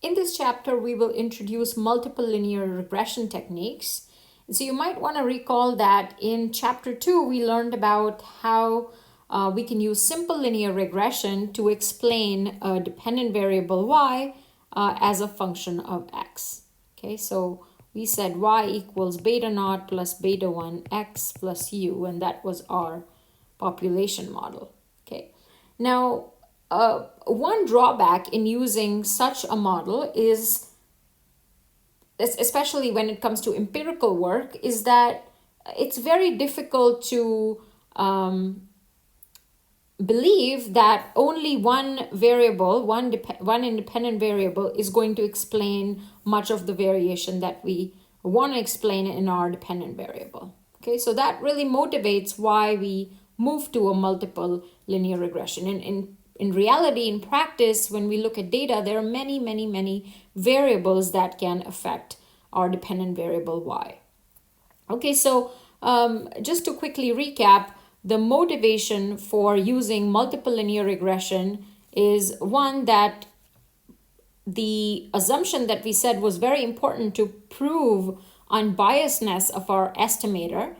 In this chapter, we will introduce multiple linear regression techniques. So you might want to recall that in chapter 2, we learned about how we can use simple linear regression to explain a dependent variable y as a function of x. Okay, so we said y equals beta naught plus beta 1 x plus u, and that was our population model. Okay, now one drawback in using such a model is, especially when it comes to empirical work, is that it's very difficult to believe that only one variable, one independent variable, is going to explain much of the variation that we want to explain in our dependent variable. Okay, so that really motivates why we move to a multiple linear regression. In reality, in practice, when we look at data, there are many variables that can affect our dependent variable y. Okay, so just to quickly recap, the motivation for using multiple linear regression is one, that the assumption that we said was very important to prove unbiasedness of our estimator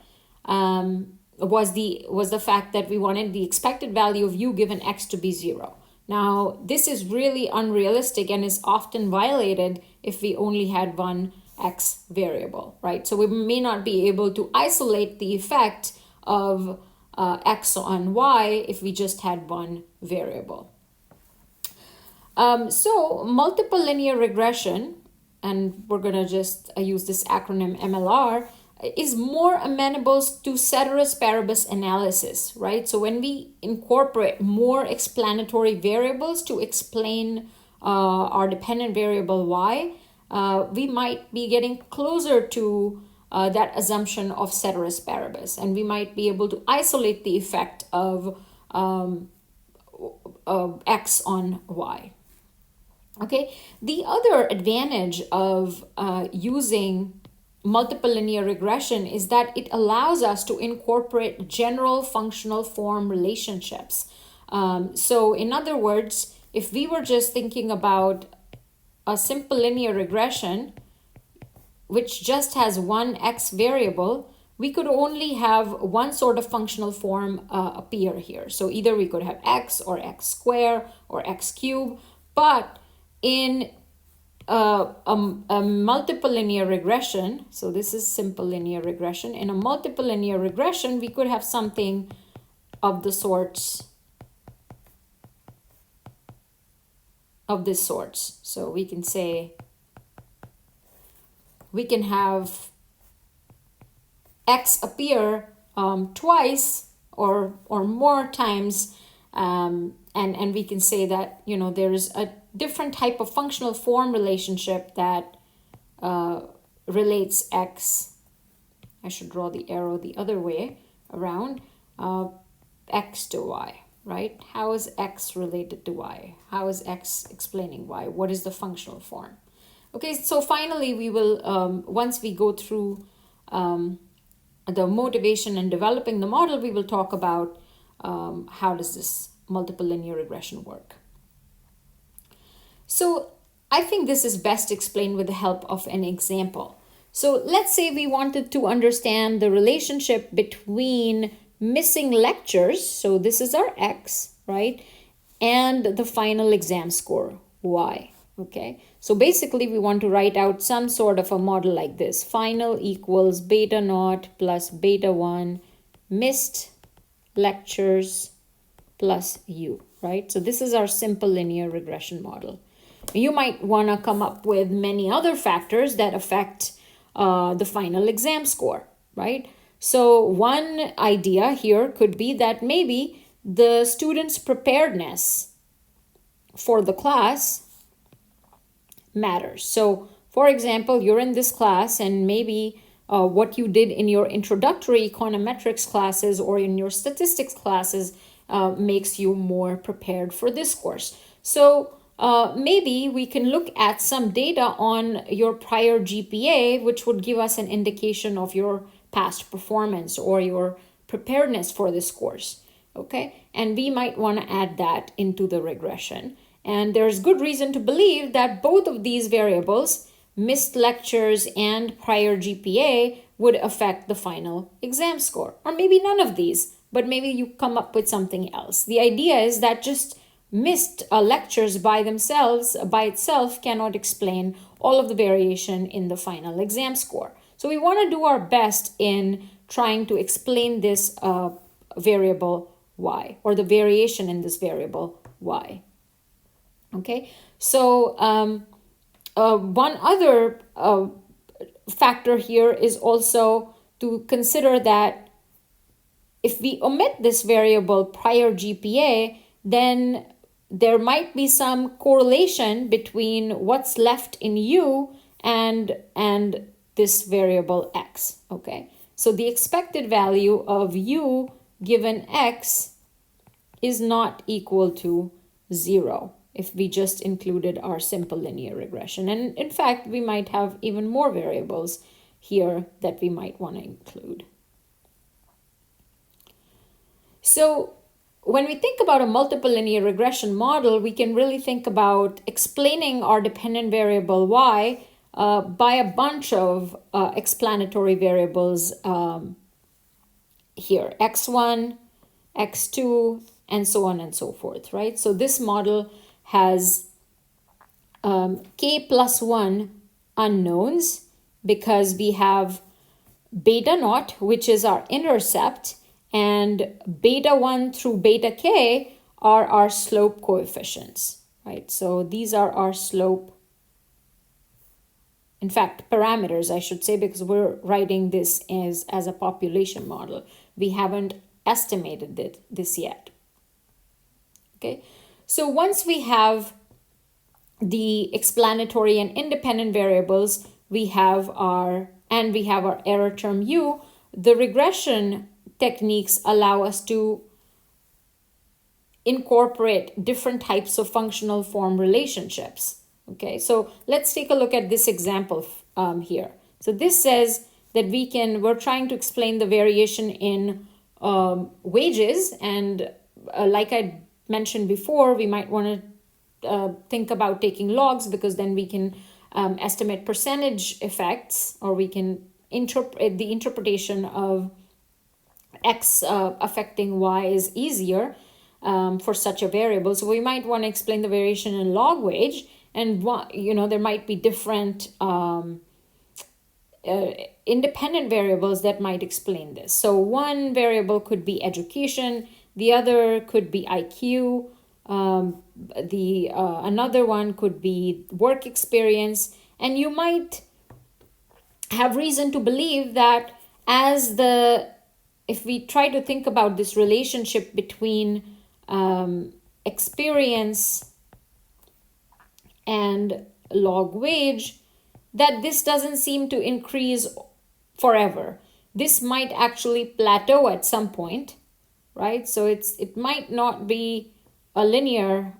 was the fact that we wanted the expected value of u given x to be 0. Now, this is really unrealistic and is often violated if we only had one x variable, right? So we may not be able to isolate the effect of x on y if we just had one variable. So multiple linear regression, and we're going to just use this acronym MLR, is more amenable to ceteris paribus analysis, right? So when we incorporate more explanatory variables to explain our dependent variable y, we might be getting closer to that assumption of ceteris paribus, and we might be able to isolate the effect of x on y. Okay, the other advantage of using multiple linear regression is that it allows us to incorporate general functional form relationships. So in other words, if we were just thinking about a simple linear regression which just has one x variable, we could only have one sort of functional form appear here. So either we could have x or x squared or x cubed, but in a multiple linear regression, so this is simple linear regression, in a multiple linear regression we could have something of the sorts of this sorts. So we can say we can have x appear twice or more times, and we can say that, you know, there's a different type of functional form relationship that relates x. I should draw the arrow the other way around, x to y, right? How is x related to y? How is x explaining y? What is the functional form? Okay, so finally we will, once we go through the motivation and developing the model, we will talk about how does this multiple linear regression work. So I think this is best explained with the help of an example. So let's say we wanted to understand the relationship between missing lectures, so this is our x, right, and the final exam score, y. Okay, so basically we want to write out some sort of a model like this. Final equals beta naught plus beta 1 missed lectures plus u, right? So this is our simple linear regression model. You might want to come up with many other factors that affect the final exam score, right? So one idea here could be that maybe the student's preparedness for the class matters. So for example, you're in this class and maybe what you did in your introductory econometrics classes or in your statistics classes makes you more prepared for this course. So maybe we can look at some data on your prior GPA, which would give us an indication of your past performance or your preparedness for this course. Okay, and we might want to add that into the regression. And there's good reason to believe that both of these variables, missed lectures and prior GPA, would affect the final exam score. Or maybe none of these, but maybe you come up with something else. The idea is that just missed lectures by itself cannot explain all of the variation in the final exam score. So we want to do our best in trying to explain this variable y, or the variation in this variable y. Okay, so one other factor here is also to consider that if we omit this variable prior GPA, then there might be some correlation between what's left in U and this variable x. Okay, so the expected value of U given x is not equal to 0 if we just included our simple linear regression. And in fact, we might have even more variables here that we might want to include. So when we think about a multiple linear regression model, we can really think about explaining our dependent variable y by a bunch of explanatory variables here, x1, x2, and so on and so forth, right? So this model has k plus 1 unknowns because we have beta naught, which is our intercept, and beta 1 through beta k are our slope coefficients, right? So these are our slope, in fact, parameters, I should say, because we're writing this as a population model. We haven't estimated this yet. Okay, so once we have the explanatory and independent variables, we have our error term u, the regression techniques allow us to incorporate different types of functional form relationships. Okay, so let's take a look at this example here. So this says that we're trying to explain the variation in wages, and like I mentioned before, we might want to think about taking logs, because then we can estimate percentage effects, or we can interpret the interpretation of x affecting y is easier for such a variable. So we might want to explain the variation in log wage, and there might be different independent variables that might explain this. So one variable could be education, the other could be IQ, another one could be work experience, and you might have reason to believe that if we try to think about this relationship between experience and log wage, that this doesn't seem to increase forever. This might actually plateau at some point, right? So it might not be a linear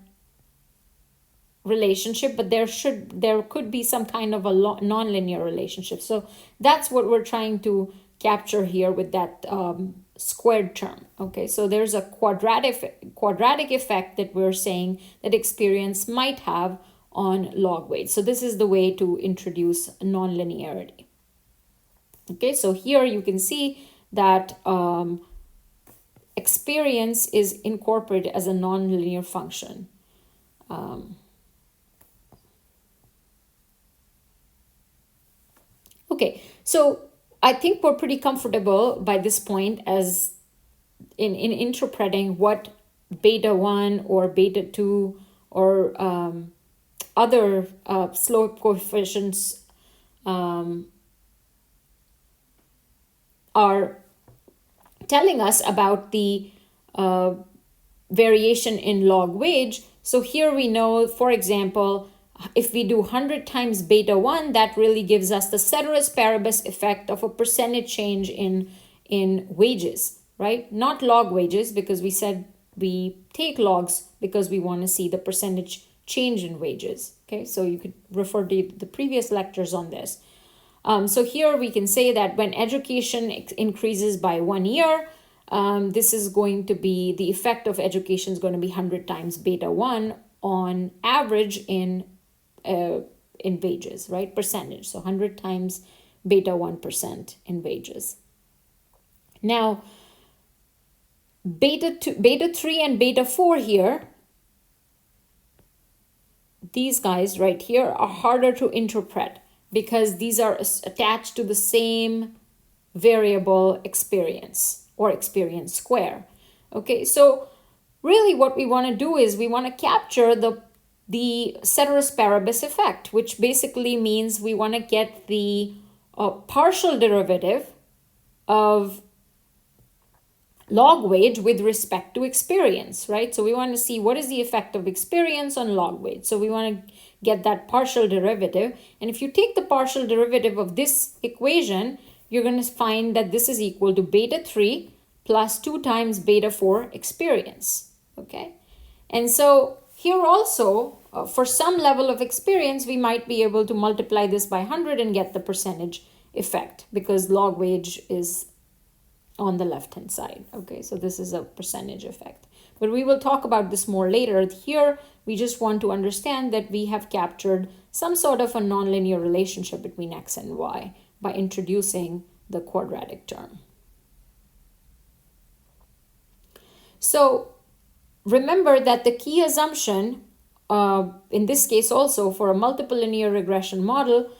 relationship, but there could be some kind of a non-linear relationship. So that's what we're trying to capture here with that squared term. Okay, so there's a quadratic effect that we're saying that experience might have on log weight. So this is the way to introduce non-linearity. Okay, so here you can see that experience is incorporated as a non-linear function. Okay, so I think we're pretty comfortable by this point as in interpreting what beta 1 or beta 2 or other slope coefficients are telling us about the variation in log wage. So here we know, for example, if we do 100 times beta 1, that really gives us the ceteris paribus effect of a percentage change in wages, right? Not log wages, because we said we take logs because we want to see the percentage change in wages. Okay, so you could refer to the previous lectures on this. So here we can say that when education increases by 1 year, this is going to be, the effect of education is going to be 100 times beta 1, on average in wages, right? Percentage. So 100 times beta 1% in wages. Now, beta 3 and beta 4 here, these guys right here are harder to interpret because these are attached to the same variable experience or experience square. Okay, so really what we want to do is we want to capture the ceteris paribus effect, which basically means we want to get the partial derivative of log wage with respect to experience, right? So we want to see what is the effect of experience on log wage. So we want to get that partial derivative. And if you take the partial derivative of this equation, you're going to find that this is equal to beta 3 plus 2 times beta 4 experience, okay? And so here also, for some level of experience, we might be able to multiply this by 100 and get the percentage effect because log wage is on the left hand side. Okay, so this is a percentage effect. But we will talk about this more later. Here, we just want to understand that we have captured some sort of a nonlinear relationship between x and y by introducing the quadratic term. So remember that the key assumption, in this case also for a multiple linear regression model,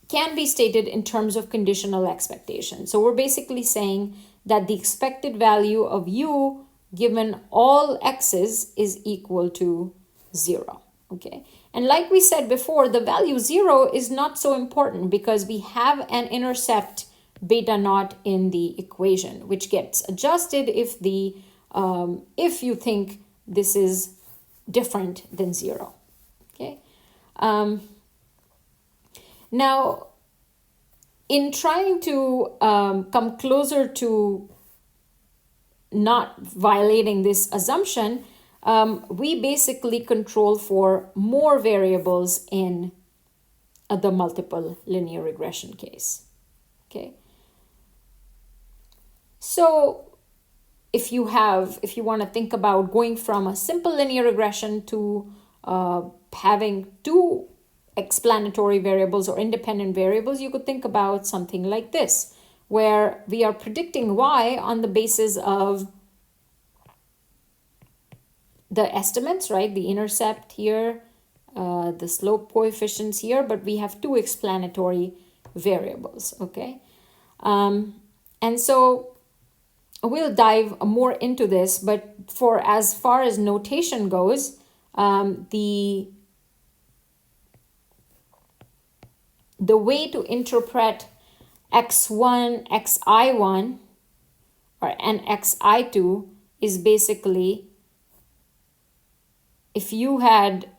can be stated in terms of conditional expectation. So we're basically saying that the expected value of u given all x's is equal to 0. Okay, and like we said before, the value 0 is not so important because we have an intercept beta naught in the equation, which gets adjusted if the if you think this is different than 0. Okay. Now, in trying to come closer to not violating this assumption, we basically control for more variables in the multiple linear regression case. Okay. So if you want to think about going from a simple linear regression to having two explanatory variables or independent variables, you could think about something like this, where we are predicting y on the basis of the estimates, right? The intercept here, the slope coefficients here, but we have two explanatory variables, okay? And so we'll dive more into this, but for as far as notation goes, the way to interpret x1, xi1, and xi2 is basically if you had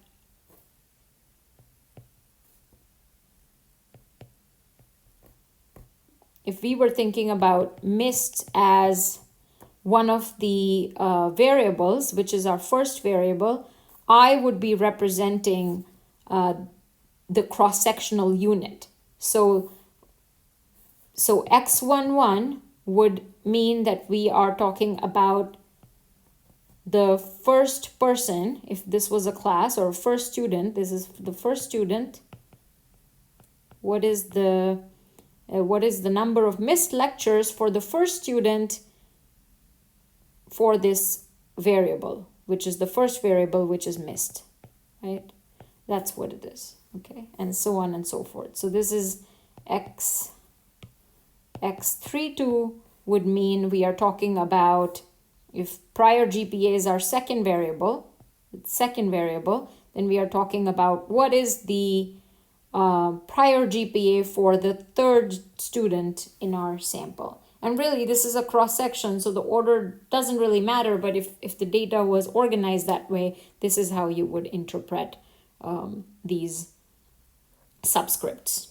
if we were thinking about mist as one of the variables, which is our first variable, I would be representing the cross-sectional unit. So x11 would mean that we are talking about the first person. If this was a class or first student, this is the first student. What is the number of missed lectures for the first student for this variable, which is the first variable, which is missed, right? That's what it is, okay? And so on and so forth. So this is x32 would mean we are talking about if prior GPA is our second variable, then we are talking about what is the prior GPA for the third student in our sample. And really, this is a cross-section, so the order doesn't really matter, but if the data was organized that way, this is how you would interpret these subscripts.